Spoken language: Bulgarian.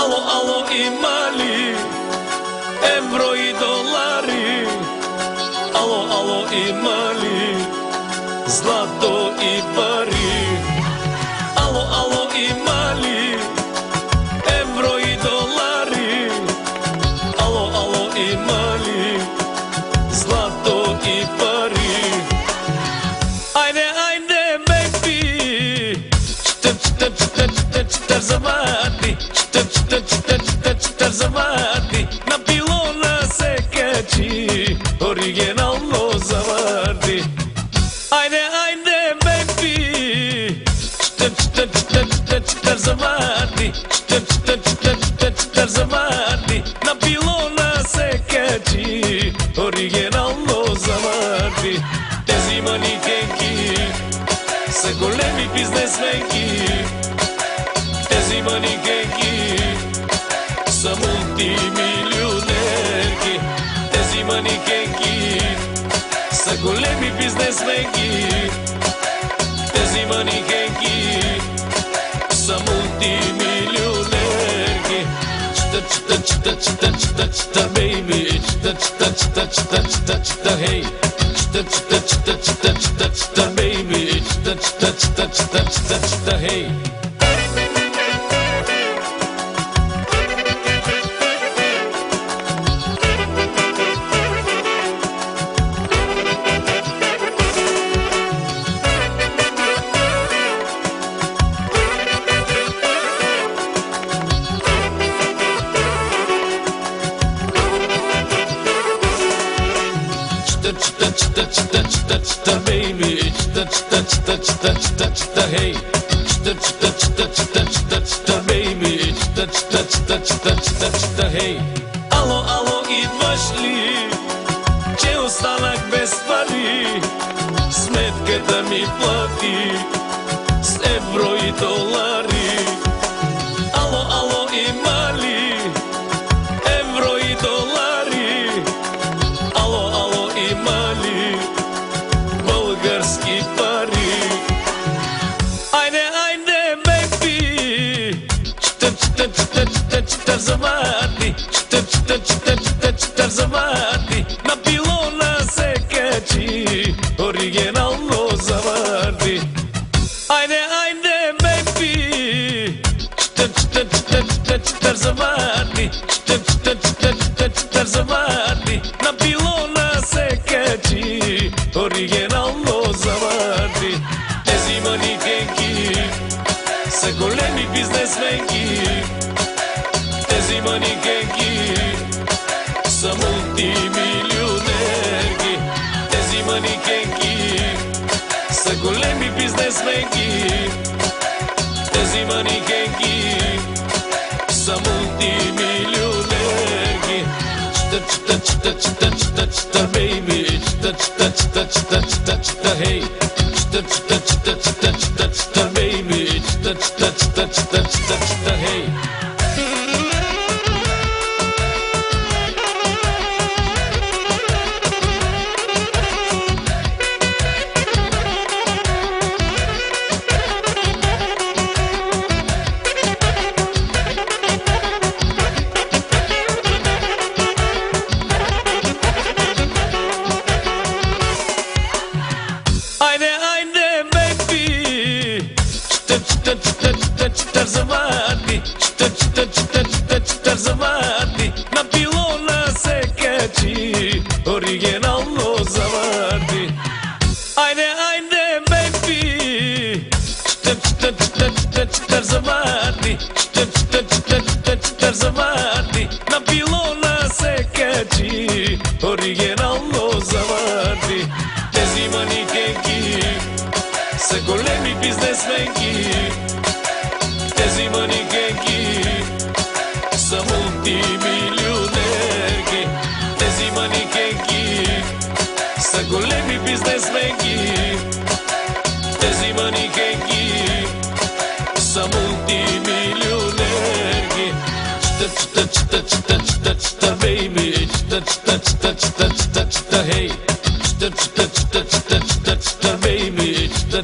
Ало, ало, има ли евро и долари? Ало, ало, има ли злато и пари? Ало, ало, има ли евро и долари? Ало, ало, има ли злато и пари? Айде, айде, бейби, чтър завади, чтър завади, на пилона се качи, оригинално завади. Айде, айде, бейби, чтър завади, чтър завади, на пилона се качи, оригинално завади. Тези манекенки са големи бизнесменки, тези манекенки са мултимилионерки, тези манекенки са големи бизнесменки, тези манекенки са мултимилионерки. Чта, бейби, чта, хей, чта, бейби, чта, хей. Чта, бейби, чта, хей, чта, бейби, чта, хей. Ало, ало, идваш ли, че останах без пари, сметката ми плати с евро и долари. Ало, ало, има ли евро и долари? Ало, ало, има ли български пари? Айде, айде, бейби, чтър завади, чтър завади, на пилона се качи, оригинално завади. Айде, айде, бейби, чтър завади, чтър завади, на пилона се качи, оригинално завади. Тези манекенки са големи бизнесменки, тези манекенки са мултимилионерки, тези манекенки са големи бизнесменки, тези манекенки са мултимилионерки. Чта, бейби, чта, хей, чта, бейби, чта, хей. Чтър завади, чтър завади, на пилона се качи, оригинално завади. Айде, айде, бейби, чтър завади, чтър завади, на пилона се качи, оригинално завади. Тези манекенки са големи бизнесменки, тези манекенки са мултимилионерки, тези манекенки са големи бизнесменки, тези манекенки са мултимилионерки. Чта, бейби, чта, хей, чта, бейби, чта,